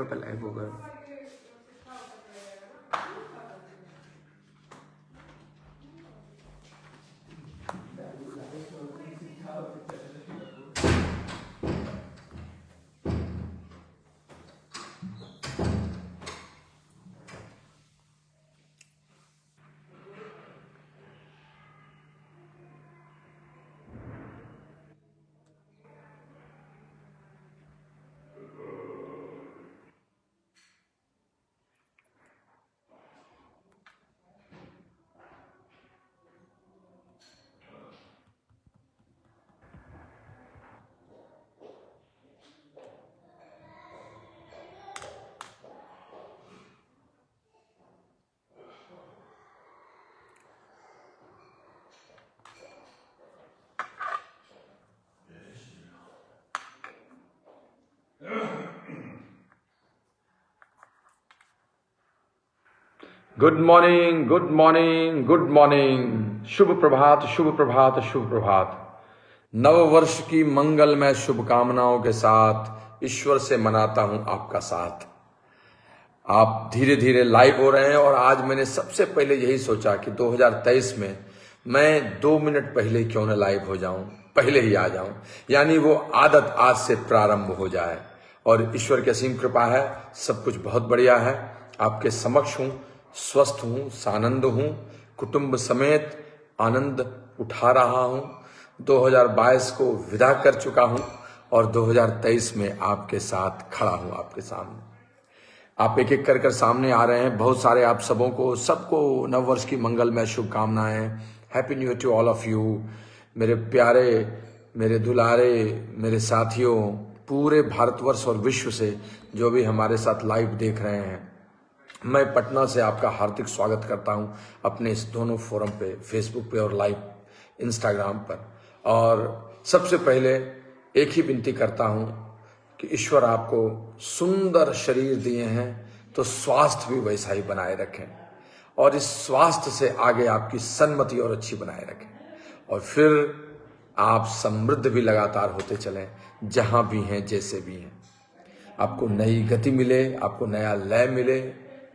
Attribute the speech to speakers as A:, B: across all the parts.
A: Live होगा। Good morning, good morning, good morning. शुभ प्रभात, शुभ प्रभात, शुभ प्रभात। नव वर्ष की मंगलमय शुभकामनाओं के साथ ईश्वर से मनाता हूं आपका साथ। आप धीरे धीरे लाइव हो रहे हैं और आज मैंने सबसे पहले यही सोचा कि 2023 में मैं 2 मिनट पहले क्यों न लाइव हो जाऊं, पहले ही आ जाऊं, यानी वो आदत आज से प्रारंभ हो जाए। और ईश्वर की असीम कृपा है, सब कुछ बहुत बढ़िया है। आपके समक्ष हूं, स्वस्थ हूं, सानंद हूं, कुटुंब समेत आनंद उठा रहा हूं। 2022 को विदा कर चुका हूं और 2023 में आपके साथ खड़ा हूं, आपके सामने। आप एक एक कर सामने आ रहे हैं। बहुत सारे आप सबको नववर्ष की मंगलमय शुभकामनाएं। Happy new year to all of you, मेरे प्यारे, मेरे दुलारे, मेरे साथियों, पूरे भारतवर्ष और विश्व से जो भी हमारे साथ लाइव देख रहे हैं। मैं पटना से आपका हार्दिक स्वागत करता हूं अपने इस दोनों फोरम पे, फेसबुक पे और लाइव इंस्टाग्राम पर। और सबसे पहले एक ही विनती करता हूं कि ईश्वर आपको सुंदर शरीर दिए हैं तो स्वास्थ्य भी वैसा ही बनाए रखें, और इस स्वास्थ्य से आगे आपकी सन्मति और अच्छी बनाए रखें, और फिर आप समृद्ध भी लगातार होते चलें जहां भी हैं, जैसे भी हैं। आपको नई गति मिले, आपको नया लय मिले,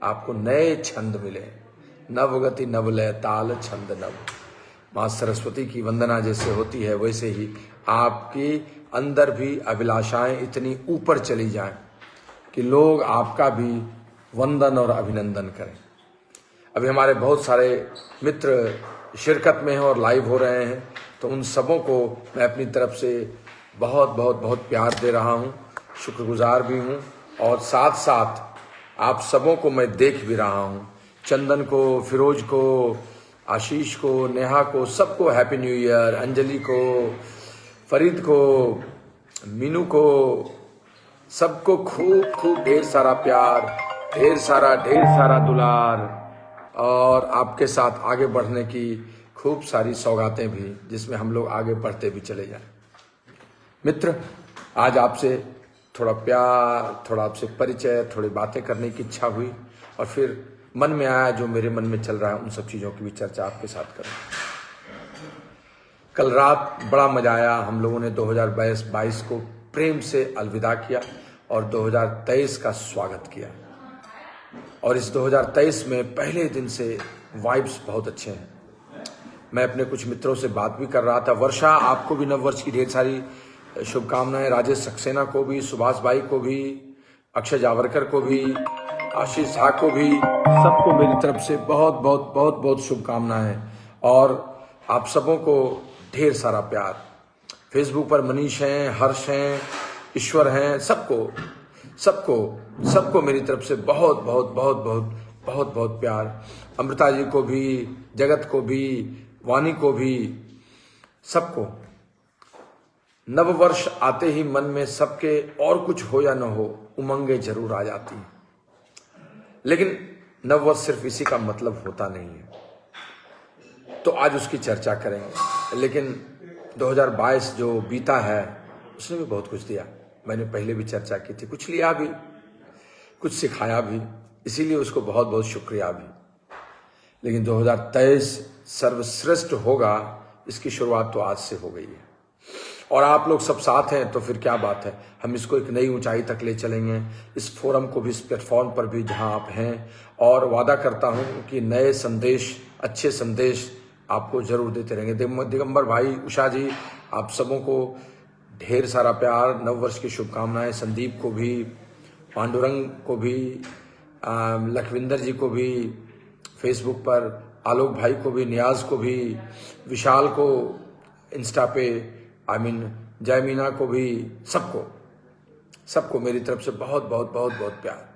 A: आपको नए छंद मिले। नव गति नव लय ताल छंद नव। माँ सरस्वती की वंदना जैसे होती है वैसे ही आपके अंदर भी अभिलाषाएं इतनी ऊपर चली जाएं कि लोग आपका भी वंदन और अभिनंदन करें। अभी हमारे बहुत सारे मित्र शिरकत में हैं और लाइव हो रहे हैं, तो उन सबों को मैं अपनी तरफ से बहुत बहुत बहुत प्यार दे रहा हूं, शुक्रगुजार भी हूं। और साथ साथ आप सबों को मैं देख भी रहा हूं, चंदन को, फिरोज को, आशीष को, नेहा को, सबको हैप्पी न्यू ईयर। अंजलि को, फरीद को, मीनू को, सबको खूब खूब ढेर सारा प्यार, ढेर सारा दुलार, और आपके साथ आगे बढ़ने की खूब सारी सौगातें भी, जिसमें हम लोग आगे बढ़ते भी चले जाएं। मित्र, आज आपसे थोड़ा प्यार, थोड़ा आपसे परिचय, थोड़ी बातें करने की इच्छा हुई, और फिर मन में आया जो मेरे मन में चल रहा है उन सब चीज़ों की भी चर्चा आपके साथ करूं। कल रात बड़ा मजा आया। हम लोगों ने 2022 को प्रेम से अलविदा किया और 2023 का स्वागत किया। और इस 2023 में पहले दिन से वाइब्स बहुत अच्छे हैं। मैं अपने कुछ मित्रों से बात भी कर रहा था। वर्षा, आपको भी नववर्ष की ढेर सारी शुभकामनाएं। राजेश सक्सेना को भी, सुभाष भाई को भी, अक्षय जावरकर को भी, आशीष झा को भी, सबको मेरी तरफ से बहुत बहुत बहुत बहुत शुभकामनाएं। और आप सबों को ढेर सारा प्यार। फेसबुक पर मनीष हैं, हर्ष हैं, ईश्वर हैं, सबको सबको सबको मेरी तरफ से बहुत बहुत बहुत बहुत बहुत बहुत प्यार। अमृता जी को भी, जगत को भी, वाणी को भी, सबको। नव वर्ष आते ही मन में सबके और कुछ हो या न हो, उमंगें जरूर आ जाती हैं। लेकिन नव वर्ष सिर्फ इसी का मतलब होता नहीं है, तो आज उसकी चर्चा करेंगे। लेकिन 2022 जो बीता है उसने भी बहुत कुछ दिया। मैंने पहले भी चर्चा की थी, कुछ लिया भी, कुछ सिखाया भी, इसीलिए उसको बहुत बहुत शुक्रिया भी। लेकिन 2023 सर्वश्रेष्ठ होगा, इसकी शुरुआत तो आज से हो गई है। और आप लोग सब साथ हैं तो फिर क्या बात है, हम इसको एक नई ऊंचाई तक ले चलेंगे, इस फोरम को भी, इस प्लेटफॉर्म पर भी जहां आप हैं। और वादा करता हूं कि नए संदेश, अच्छे संदेश आपको जरूर देते रहेंगे। दिगंबर भाई, उषा जी, आप सबों को ढेर सारा प्यार, नववर्ष की शुभकामनाएं। संदीप को भी, पांडुरंग को भी, लखविंदर जी को भी, फेसबुक पर आलोक भाई को भी, नियाज को भी, विशाल को इंस्टा पे, जय मीना को भी, सबको मेरी तरफ से बहुत बहुत बहुत बहुत प्यार,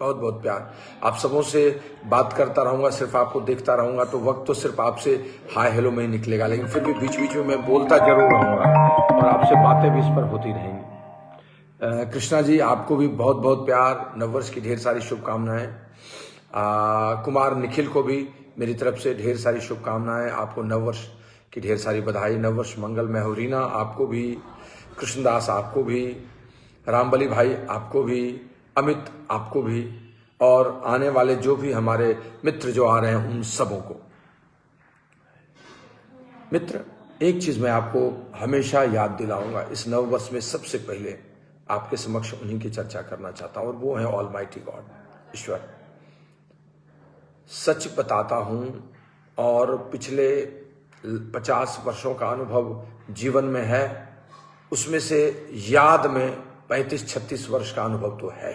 A: बहुत बहुत प्यार। आप सबों से बात करता रहूंगा, सिर्फ आपको देखता रहूंगा तो वक्त तो सिर्फ आपसे हाय हेलो में ही निकलेगा, लेकिन फिर भी बीच बीच में मैं बोलता जरूर रहूंगा और आपसे बातें भी इस पर होती रहेंगी। कृष्णा जी, आपको भी बहुत बहुत प्यार, नववर्ष की ढेर सारी शुभकामनाएं। कुमार निखिल को भी मेरी तरफ से ढेर सारी शुभकामनाएं, आपको नववर्ष की ढेर सारी बधाई, नववर्ष मंगलमय हो। रीना आपको भी, कृष्णदास आपको भी, रामबली भाई आपको भी, अमित आपको भी, और आने वाले जो भी हमारे मित्र जो आ रहे हैं उन सबों को। मित्र, एक चीज मैं आपको हमेशा याद दिलाऊंगा, इस नववर्ष में सबसे पहले आपके समक्ष उन्हीं की चर्चा करना चाहता हूं, और वो है ऑलमाइटी गॉड, ईश्वर। सच बताता हूं, और पिछले 50 वर्षों का अनुभव जीवन में है, उसमें से याद में 35-36 वर्ष का अनुभव तो है।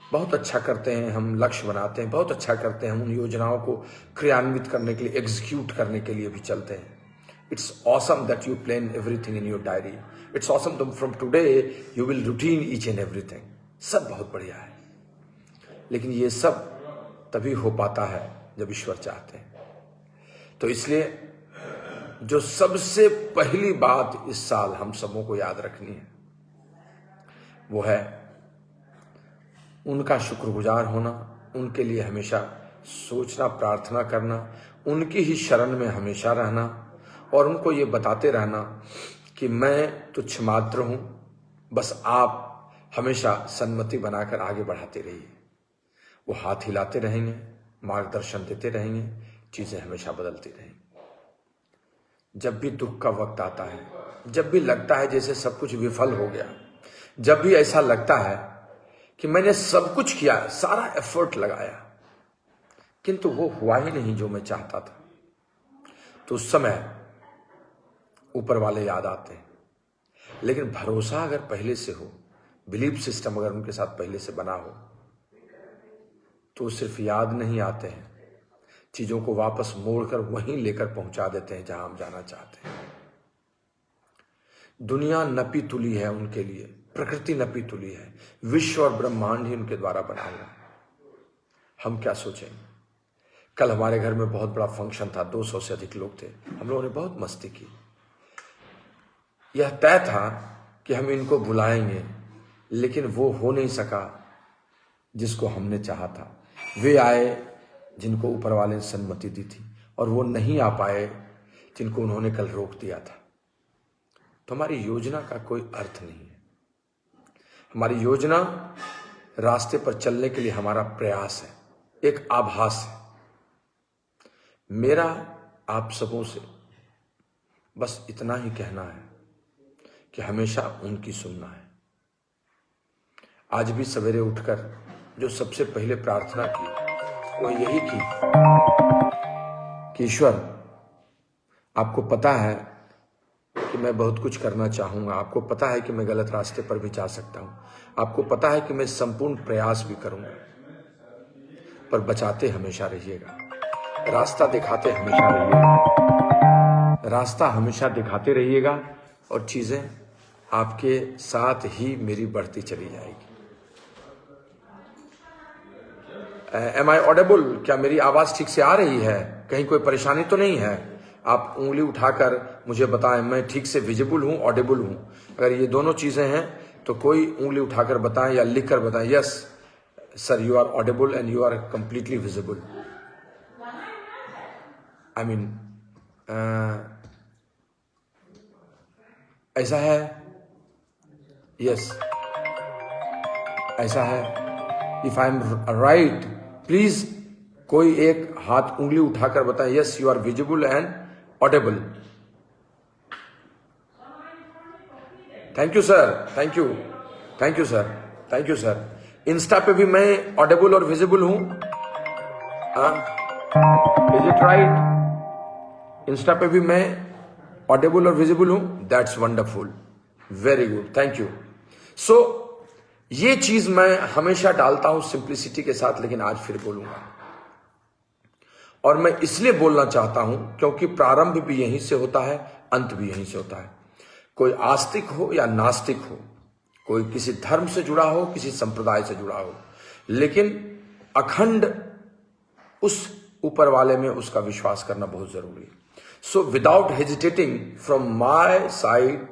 A: बहुत अच्छा करते हैं हम, लक्ष्य बनाते हैं, बहुत अच्छा करते हैं हम, उन योजनाओं को क्रियान्वित करने के लिए, एग्जीक्यूट करने के लिए भी चलते हैं। It's awesome that you plan everything in your diary. It's awesome from today you will routine each and everything. सब बहुत बढ़िया है, लेकिन ये सब तभी हो पाता है जब ईश्वर चाहते हैं। तो इसलिए जो सबसे पहली बात इस साल हम सबों को याद रखनी है, वो है उनका शुक्रगुजार होना, उनके लिए हमेशा सोचना, प्रार्थना करना, उनकी ही शरण में हमेशा रहना, और उनको ये बताते रहना कि मैं तुच्छ मात्र हूं, बस आप हमेशा सन्मति बनाकर आगे बढ़ाते रहिए। वो हाथ हिलाते रहेंगे, मार्गदर्शन देते रहेंगे, चीजें हमेशा बदलती रहेंगी। जब भी दुख का वक्त आता है, जब भी लगता है जैसे सब कुछ विफल हो गया, जब भी ऐसा लगता है कि मैंने सब कुछ किया, सारा एफर्ट लगाया, किंतु वो हुआ ही नहीं जो मैं चाहता था, तो उस समय ऊपर वाले याद आते हैं। लेकिन भरोसा अगर पहले से हो, बिलीफ सिस्टम अगर उनके साथ पहले से बना हो, तो सिर्फ याद नहीं आते हैं, चीजों को वापस मोड़कर वहीं लेकर पहुंचा देते हैं जहां हम जाना चाहते हैं। दुनिया नपी तुली है उनके लिए, प्रकृति नपी तुली है, विश्व और ब्रह्मांड ही उनके द्वारा बना हुआ है। हम क्या सोचेंगे? कल हमारे घर में बहुत बड़ा फंक्शन था, 200 से अधिक लोग थे, हम लोगों ने बहुत मस्ती की। यह तय था कि हम इनको बुलाएंगे, लेकिन वो हो नहीं सका जिसको हमने चाहा था। वे आए जिनको ऊपर वाले ने सन्मति दी थी, और वो नहीं आ पाए जिनको उन्होंने कल रोक दिया था। तो हमारी योजना का कोई अर्थ नहीं है। हमारी योजना रास्ते पर चलने के लिए हमारा प्रयास है, एक आभास है। मेरा आप सबों से बस इतना ही कहना है कि हमेशा उनकी सुनना है। आज भी सवेरे उठकर जो सबसे पहले प्रार्थना की वो यही की कि ईश्वर, आपको पता है कि मैं बहुत कुछ करना चाहूंगा, आपको पता है कि मैं गलत रास्ते पर भी जा सकता हूं, आपको पता है कि मैं संपूर्ण प्रयास भी करूंगा, पर बचाते हमेशा रहिएगा, रास्ता दिखाते हमेशा रहिएगा, रास्ता हमेशा दिखाते रहिएगा, और चीजें आपके साथ ही मेरी बढ़ती चली जाएगी। M I audible? क्या मेरी आवाज ठीक से आ रही है? कहीं कोई परेशानी तो नहीं है? आप उंगली उठाकर मुझे बताएं, मैं ठीक से विजिबल हूं, ऑडेबल हूं। अगर ये दोनों चीजें हैं तो कोई उंगली उठाकर बताएं या लिखकर बताएं, yes sir, you are audible and you are completely visible. I mean ऐसा है? यस, ऐसा है। If I am right, please कोई एक हाथ उंगली उठाकर बताएं, yes you are visible and audible. Thank you sir, thank you, thank you sir, thank you sir. Insta पे भी मैं ऑडिबल और विजिबल हूं? Is it right? इंस्टा पे भी मैं ऑडिबल और विजिबल हूं? That's wonderful, very good, thank you. So ये चीज मैं हमेशा डालता हूं सिंप्लिसिटी के साथ, लेकिन आज फिर बोलूंगा। और मैं इसलिए बोलना चाहता हूं क्योंकि प्रारंभ भी यहीं से होता है, अंत भी यहीं से होता है। कोई आस्तिक हो या नास्तिक हो, कोई किसी धर्म से जुड़ा हो, किसी संप्रदाय से जुड़ा हो, लेकिन अखंड उस ऊपर वाले में उसका विश्वास करना बहुत जरूरी है। So without hesitating from my side,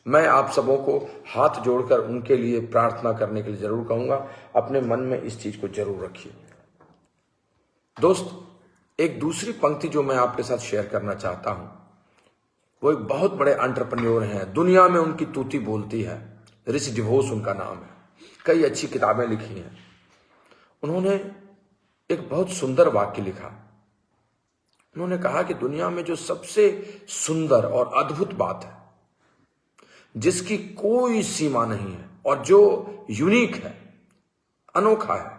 A: मैं आप सबों को हाथ जोड़कर उनके लिए प्रार्थना करने के लिए जरूर कहूंगा। अपने मन में इस चीज को जरूर रखिए। दोस्त, एक दूसरी पंक्ति जो मैं आपके साथ शेयर करना चाहता हूं, वो एक बहुत बड़े एंटरप्रेन्योर हैं, दुनिया में उनकी तूती बोलती है, रिच डिवोस उनका नाम है, कई अच्छी किताबें लिखी हैं। उन्होंने एक बहुत सुंदर वाक्य लिखा। उन्होंने कहा कि दुनिया में जो सबसे सुंदर और अद्भुत बात है, जिसकी कोई सीमा नहीं है और जो यूनिक है, अनोखा है,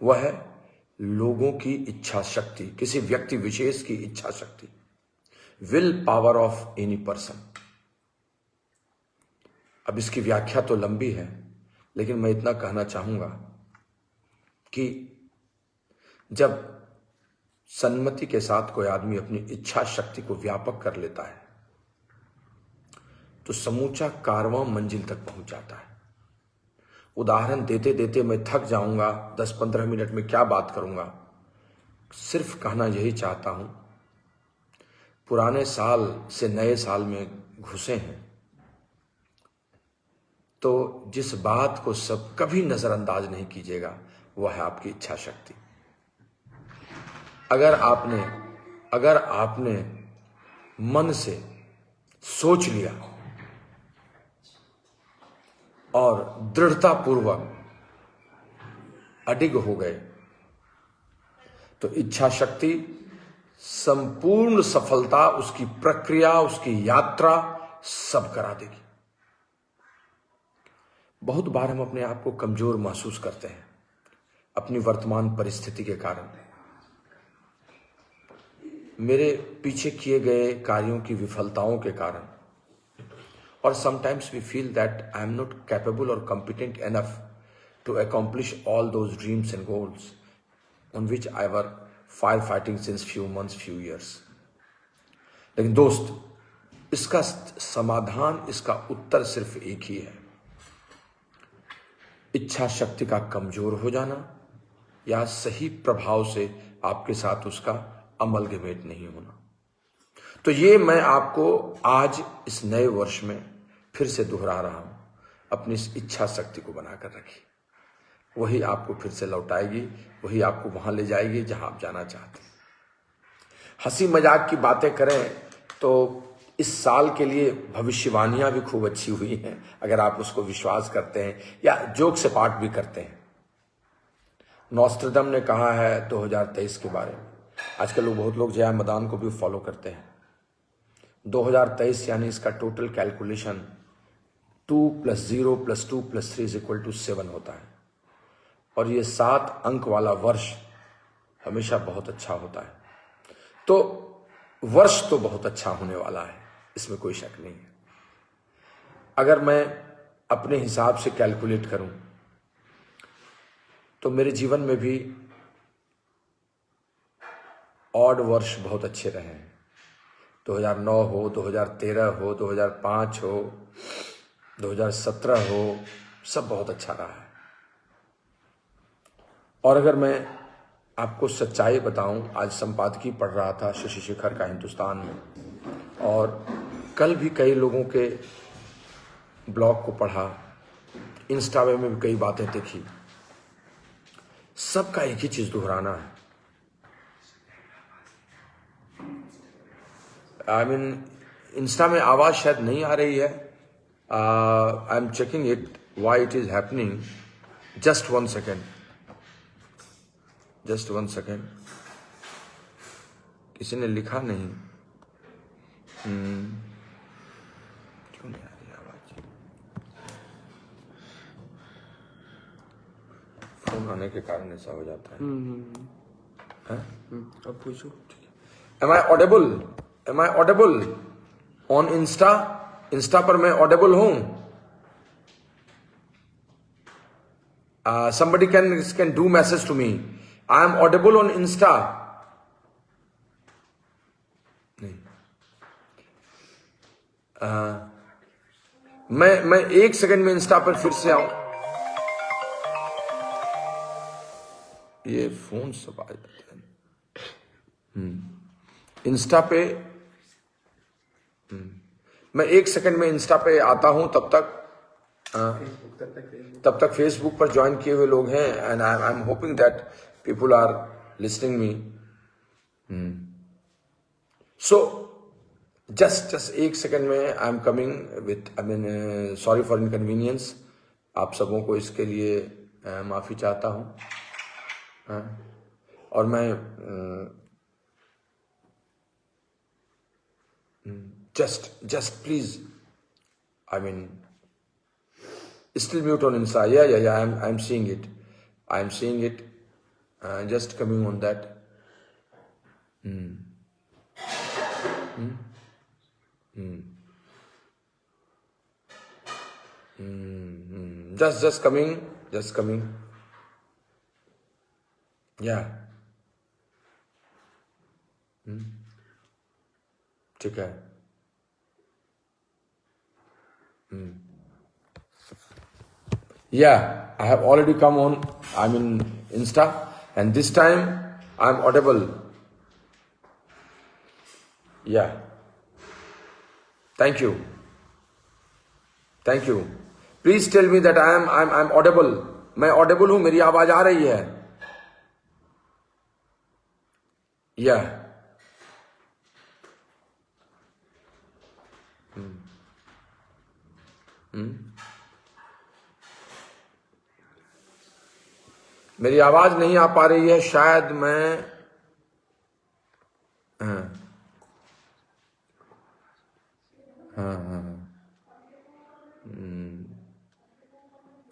A: वह है लोगों की इच्छा शक्ति, किसी व्यक्ति विशेष की इच्छा शक्ति, will power of any person. अब इसकी व्याख्या तो लंबी है, लेकिन मैं इतना कहना चाहूंगा कि जब सन्मति के साथ कोई आदमी अपनी इच्छा शक्ति को व्यापक कर लेता है, तो समूचा कारवां मंजिल तक पहुंच जाता है। उदाहरण देते देते मैं थक जाऊंगा, 10-15 मिनट में क्या बात करूंगा। सिर्फ कहना यही चाहता हूं, पुराने साल से नए साल में घुसे हैं, तो जिस बात को सब कभी नजरअंदाज नहीं कीजिएगा, वह है आपकी इच्छा शक्ति। अगर आपने मन से सोच लिया और दृढ़तापूर्वक अडिग हो गए, तो इच्छा शक्ति संपूर्ण सफलता, उसकी प्रक्रिया, उसकी यात्रा सब करा देगी। बहुत बार हम अपने आप को कमजोर महसूस करते हैं अपनी वर्तमान परिस्थिति के कारण, मेरे पीछे किए गए कार्यों की विफलताओं के कारण, और sometimes we feel that I am not capable और competent enough to accomplish all those dreams and goals on which I were fire fighting since few months, few years. लेकिन दोस्त, इसका समाधान, इसका उत्तर सिर्फ एक ही है, इच्छा शक्ति का कमजोर हो जाना या सही प्रभाव से आपके साथ उसका अमलगमेट नहीं होना। तो ये मैं आपको आज इस नए वर्ष में फिर से दोहरा रहा हूं, अपनी इस इच्छा शक्ति को बनाकर रखिए। वही आपको फिर से लौटाएगी, वही आपको वहां ले जाएगी जहां आप जाना चाहते हैं। हंसी मजाक की बातें करें तो इस साल के लिए भविष्यवाणियां भी खूब अच्छी हुई हैं, अगर आप उसको विश्वास करते हैं या जोक से पाठ भी करते हैं। नॉस्ट्रडम ने कहा है 2023 के बारे में, आजकल बहुत लोग जया मदान को भी फॉलो करते हैं। 2023 यानी इसका टोटल कैलकुलेशन 2 + 0 + 2 + 3 = 7 होता है, और ये 7 अंक वाला वर्ष हमेशा बहुत अच्छा होता है। तो वर्ष तो बहुत अच्छा होने वाला है, इसमें कोई शक नहीं है। अगर मैं अपने हिसाब से कैलकुलेट करूं तो मेरे जीवन में भी ऑड वर्ष बहुत अच्छे रहे हैं। 2009 हो, 2013 हो, 2005 हो, 2017 हो, सब बहुत अच्छा रहा है। और अगर मैं आपको सच्चाई बताऊं, आज संपादकीय पढ़ रहा था शशि शेखर का हिंदुस्तान में, और कल भी कई लोगों के ब्लॉग को पढ़ा, इंस्टा में भी कई बातें देखी, सबका एक ही चीज दोहराना है। आई मीन इंस्टा में आवाज शायद नहीं आ रही है, I am checking it why it is happening. Just 1 second, just 1 second. किसी ने लिखा नहीं, क्यों नहीं आ रही आवाज? फोन आने के कारण ऐसा हो जाता है।
B: अब पूछो।
A: Am I audible? Am I audible on insta? Insta पर मैं ऑडेबल हूं? somebody can do message to me. I am audible on Insta? नहीं। मैं 1 सेकंड में इंस्टा पर फिर से आऊं। ये फोन सब आ जाते हैं। इंस्टा पे मैं 1 सेकंड में इंस्टा पे आता हूं, तब तक फेसबुक पर ज्वाइन किए हुए लोग हैं, and I am hoping that people are listening me. So just 1 second में I am coming with, I mean sorry for inconvenience. आप सबों को इसके लिए माफी चाहता हूं। और मैं just please, I mean, still mute on Insta. Yeah, I'm seeing it. I'm seeing it. Just coming on that. Just coming. Yeah. ठीक है। Yeah, I have already come on, I'm in Insta, and this time I'm audible. Yeah. Thank you. Please tell me that I'm audible. मैं audible हूं, मेरी आवाज आ रही है? Yeah. मेरी आवाज नहीं आ पा रही है, शायद मैं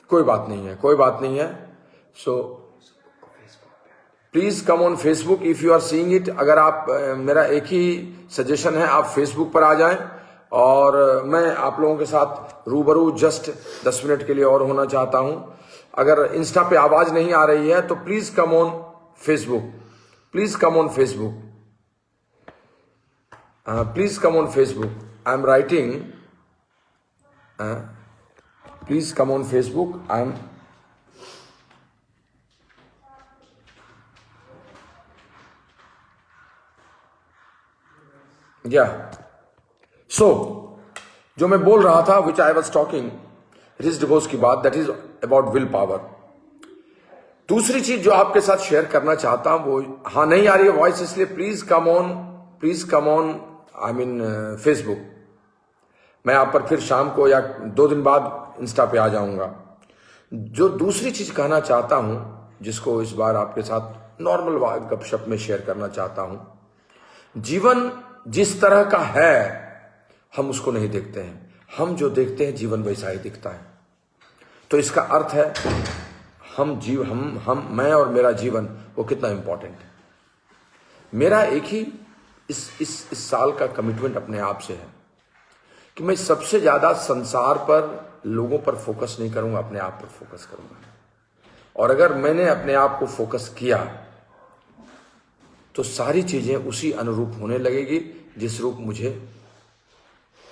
A: कोई बात नहीं है। So please come on Facebook if you are seeing it. अगर आप मेरा एक ही सजेशन है, आप फेसबुक पर आ जाएं, और मैं आप लोगों के साथ रूबरू जस्ट 10 मिनट के लिए और होना चाहता हूं। अगर इंस्टा पे आवाज नहीं आ रही है तो please come on Facebook. Please come on Facebook. I am writing. Please come on Facebook. I am so जो मैं बोल रहा था, which I was talking, rich divorce की बात, that is about will power. दूसरी चीज जो आपके साथ शेयर करना चाहता हूं वो, हाँ नहीं आ रही है वॉइस, इसलिए please come on I mean Facebook. मैं आप पर फिर शाम को या 2 दिन बाद इंस्टा पे आ जाऊंगा। जो दूसरी चीज कहना चाहता हूं, जिसको इस बार आपके साथ नॉर्मल गपशप में शेयर करना चाहता हूं, जीवन जिस तरह का है हम उसको नहीं देखते हैं, हम जो देखते हैं जीवन वैसा ही दिखता है। तो इसका अर्थ है मैं और मेरा जीवन वो कितना इंपॉर्टेंट है। मेरा एक ही इस साल का कमिटमेंट अपने आप से है कि मैं सबसे ज्यादा संसार पर, लोगों पर फोकस नहीं करूंगा, अपने आप पर फोकस करूंगा। और अगर मैंने अपने आप को फोकस किया तो सारी चीजें उसी अनुरूप होने लगेगी जिस रूप मुझे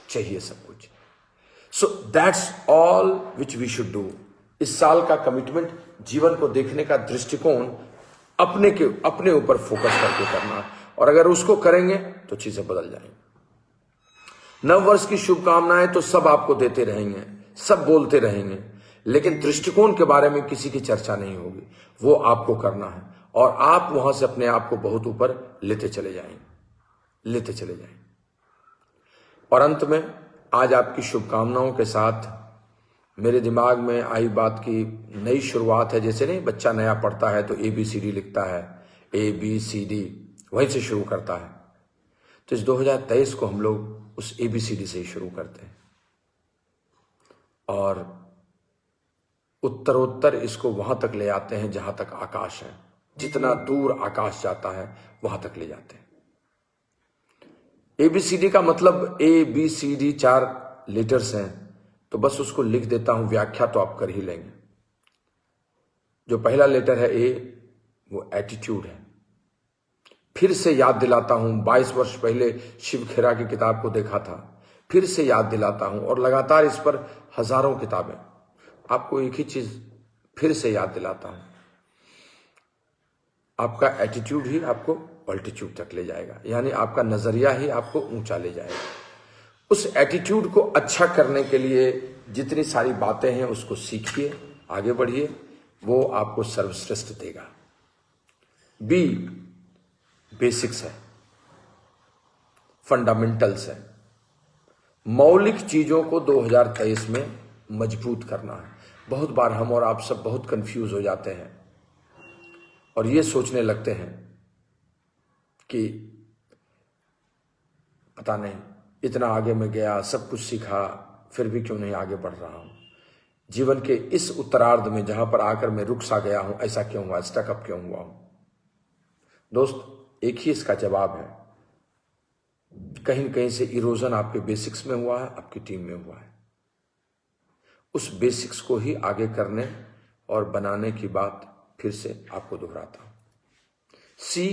A: चाहिए सब कुछ। So that's all which we should do. इस साल का कमिटमेंट, जीवन को देखने का दृष्टिकोण अपने ऊपर फोकस करके करना, और अगर उसको करेंगे तो चीजें बदल जाएंगी। नव वर्ष की शुभकामनाएं तो सब आपको देते रहेंगे, सब बोलते रहेंगे, लेकिन दृष्टिकोण के बारे में किसी की चर्चा नहीं होगी। वो आपको करना है, और आप वहां से अपने आप को बहुत ऊपर लेते चले जाएंगे। और अंत में आज आपकी शुभकामनाओं के साथ मेरे दिमाग में आई बात की नई शुरुआत है। जैसे नहीं, बच्चा नया पढ़ता है तो ABCD लिखता है, ABCD वहीं से शुरू करता है। तो इस 2023 को हम लोग उस ABCD से ही शुरू करते हैं। और उत्तरोत्तर इसको वहां तक ले आते हैं जहां तक आकाश है। जितना दूर आकाश जाता है वहां तक ले जाते हैं। ABCD का मतलब ABCD 4 लेटर्स हैं, तो बस उसको लिख देता हूं, व्याख्या तो आप कर ही लेंगे। जो पहला लेटर है A, वो एटीट्यूड है। फिर से याद दिलाता हूं, 22 वर्ष पहले शिव खेरा की किताब को देखा था, फिर से याद दिलाता हूं और लगातार इस पर हजारों किताबें। आपको एक ही चीज फिर से याद दिलाता हूं, आपका एटीट्यूड ही आपको ऑल्टीट्यूड तक ले जाएगा, यानी आपका नजरिया ही आपको ऊंचा ले जाएगा। उस एटीट्यूड को अच्छा करने के लिए जितनी सारी बातें हैं उसको सीखिए, आगे बढ़िए, वो आपको सर्वश्रेष्ठ देगा। बी बेसिक्स है, फंडामेंटल्स है। मौलिक चीजों को 2023 में मजबूत करना है। बहुत बार हम और आप सब बहुत कंफ्यूज हो जाते हैं और ये सोचने लगते हैं कि पता नहीं इतना आगे मैं गया, सब कुछ सीखा, फिर भी क्यों नहीं आगे बढ़ रहा हूं। जीवन के इस उत्तरार्ध में जहां पर आकर मैं रुक सा गया हूं, ऐसा क्यों हुआ, स्टकअप क्यों हुआ हूं। दोस्त, एक ही इसका जवाब है, कहीं न कहीं से इरोजन आपके बेसिक्स में हुआ है, आपकी टीम में हुआ है। उस बेसिक्स को ही आगे करने और बनाने की बात फिर से आपको दोहराता हूं। सी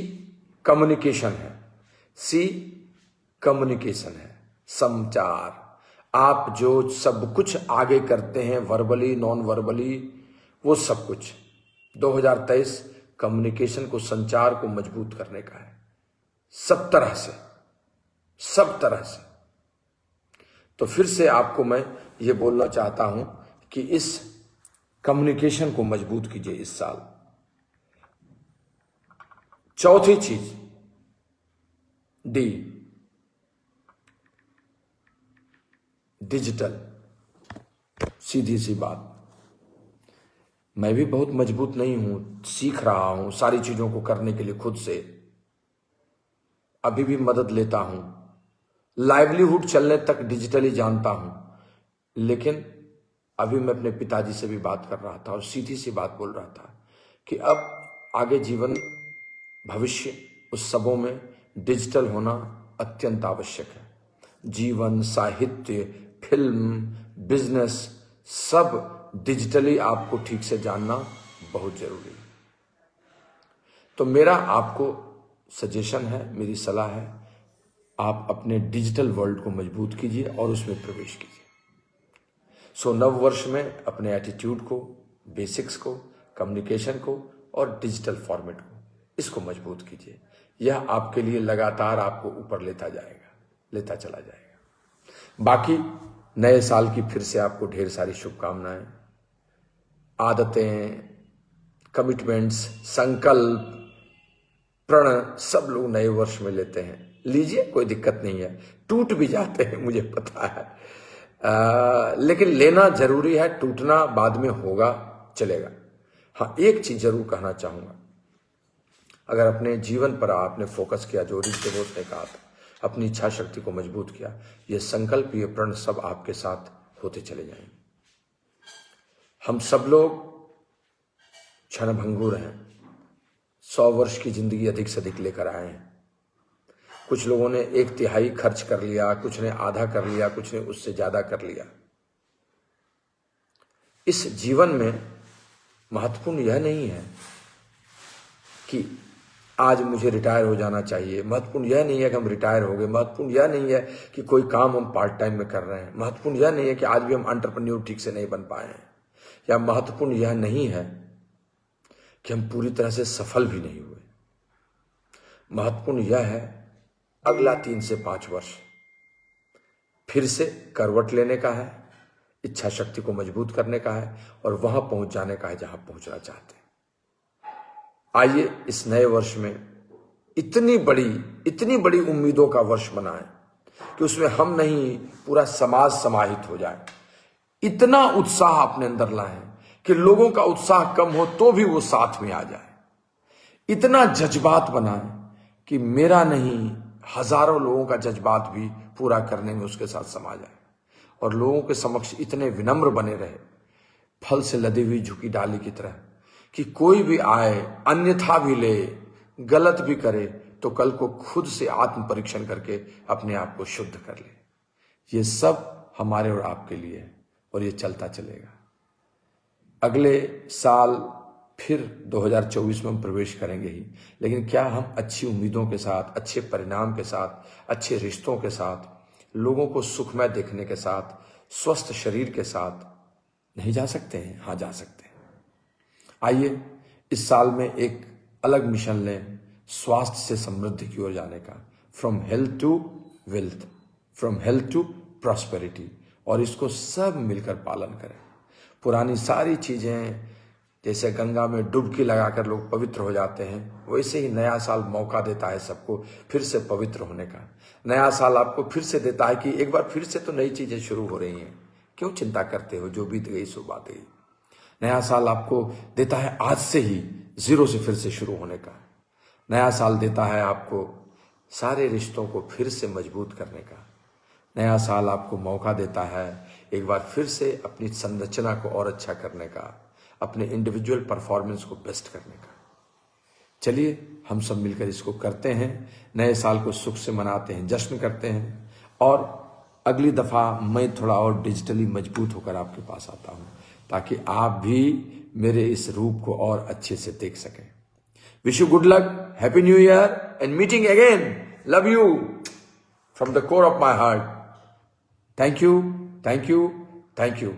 A: कम्युनिकेशन है, सी कम्युनिकेशन है, संचार। आप जो सब कुछ आगे करते हैं, वर्बली नॉन वर्बली, वो सब कुछ 2023 कम्युनिकेशन को, संचार को मजबूत करने का है, सब तरह से, सब तरह से। तो फिर से आपको मैं ये बोलना चाहता हूं कि इस कम्युनिकेशन को मजबूत कीजिए इस साल। चौथी चीज, डी, डिजिटल। सीधी सी बात, मैं भी बहुत मजबूत नहीं हूं, सीख रहा हूं सारी चीजों को करने के लिए खुद से, अभी भी मदद लेता हूं, लाइवलीहुड चलने तक डिजिटली जानता हूं। लेकिन अभी मैं अपने पिताजी से भी बात कर रहा था और सीधी सी बात बोल रहा था कि अब आगे जीवन, भविष्य, उस सबों में डिजिटल होना अत्यंत आवश्यक है। जीवन, साहित्य, फिल्म, बिजनेस, सब डिजिटली आपको ठीक से जानना बहुत जरूरी है। तो मेरा आपको सजेशन है, मेरी सलाह है, आप अपने डिजिटल वर्ल्ड को मजबूत कीजिए और उसमें प्रवेश कीजिए। सो नव वर्ष में अपने एटीट्यूड को, बेसिक्स को, कम्युनिकेशन को और डिजिटल फॉर्मेट को, इसको मजबूत कीजिए। यह आपके लिए लगातार आपको ऊपर लेता जाएगा, लेता चला जाएगा। बाकी नए साल की फिर से आपको ढेर सारी शुभकामनाएं। आदतें, कमिटमेंट्स, संकल्प, प्रण सब लोग नए वर्ष में लेते हैं, लीजिए, कोई दिक्कत नहीं है। टूट भी जाते हैं, मुझे पता है, लेकिन लेना जरूरी है, टूटना बाद में होगा, चलेगा। हाँ, एक चीज जरूर कहना चाहूंगा, अगर अपने जीवन पर आपने फोकस किया, जो ऋषि बोस ने कहा था, अपनी इच्छा शक्ति को मजबूत किया, ये संकल्प, ये प्रण सब आपके साथ होते चले जाएंगे। हम सब लोग क्षणभंगुर हैं, 100 वर्ष की जिंदगी अधिक से अधिक लेकर आए हैं। कुछ लोगों ने 1/3 खर्च कर लिया, कुछ ने आधा कर लिया, कुछ ने उससे ज्यादा कर लिया। इस जीवन में महत्वपूर्ण यह नहीं है कि आज मुझे रिटायर हो जाना चाहिए, महत्वपूर्ण यह नहीं है कि हम रिटायर हो गए, महत्वपूर्ण यह नहीं है कि कोई काम हम पार्ट टाइम में कर रहे हैं, महत्वपूर्ण यह नहीं है कि आज भी हम एंटरप्रेन्योर ठीक से नहीं बन पाए हैं, या महत्वपूर्ण यह नहीं है कि हम पूरी तरह से सफल भी नहीं हुए। महत्वपूर्ण यह है अगला 3 से 5 वर्ष फिर से करवट लेने का है, इच्छा शक्ति को मजबूत करने का है और वहां पहुंच जाने का है जहां पहुंचना चाहते हैं। आइए इस नए वर्ष में इतनी बड़ी उम्मीदों का वर्ष बनाएं कि उसमें हम नहीं, पूरा समाज समाहित हो जाए। इतना उत्साह अपने अंदर लाएं कि लोगों का उत्साह कम हो तो भी वो साथ में आ जाए। इतना जज्बात बनाएं कि मेरा नहीं, हजारों लोगों का जज्बात भी पूरा करने में उसके साथ समा जाए। और लोगों के समक्ष इतने विनम्र बने रहे फल से लदी हुई झुकी डाली की तरह, कि कोई भी आए, अन्यथा भी ले, गलत भी करे, तो कल को खुद से आत्म परीक्षण करके अपने आप को शुद्ध कर ले। ये सब हमारे और आपके लिए है और ये चलता चलेगा। अगले साल फिर 2024 में हम प्रवेश करेंगे ही, लेकिन क्या हम अच्छी उम्मीदों के साथ, अच्छे परिणाम के साथ, अच्छे रिश्तों के साथ, लोगों को सुखमय देखने के साथ, स्वस्थ शरीर के साथ नहीं जा सकते हैं? हाँ, जा सकते हैं। आइए इस साल में एक अलग मिशन लें, स्वास्थ्य से समृद्धि की ओर जाने का, from health to wealth, from health to prosperity, और इसको सब मिलकर पालन करें। पुरानी सारी चीजें, जैसे गंगा में डुबकी लगाकर लोग पवित्र हो जाते हैं, वैसे ही नया साल मौका देता है सबको फिर से पवित्र होने का। नया साल आपको फिर से देता है कि एक बार फिर से तो नई चीजें शुरू हो रही हैं, क्यों चिंता करते हो, जो बीत गई सो बात गई। नया साल आपको देता है आज से ही जीरो से फिर से शुरू होने का। नया साल देता है आपको सारे रिश्तों को फिर से मजबूत करने का। नया साल आपको मौका देता है एक बार फिर से अपनी संरचना को और अच्छा करने का, अपने इंडिविजुअल परफॉर्मेंस को बेस्ट करने का। चलिए हम सब मिलकर इसको करते हैं, नए साल को सुख से मनाते हैं, जश्न करते हैं, और अगली दफा मैं थोड़ा और डिजिटली मजबूत होकर आपके पास आता हूं, ताकि आप भी मेरे इस रूप को और अच्छे से देख सकें। Wish you good luck, happy new year and meeting again. Love you from the core of my heart. Thank you, thank you, thank you.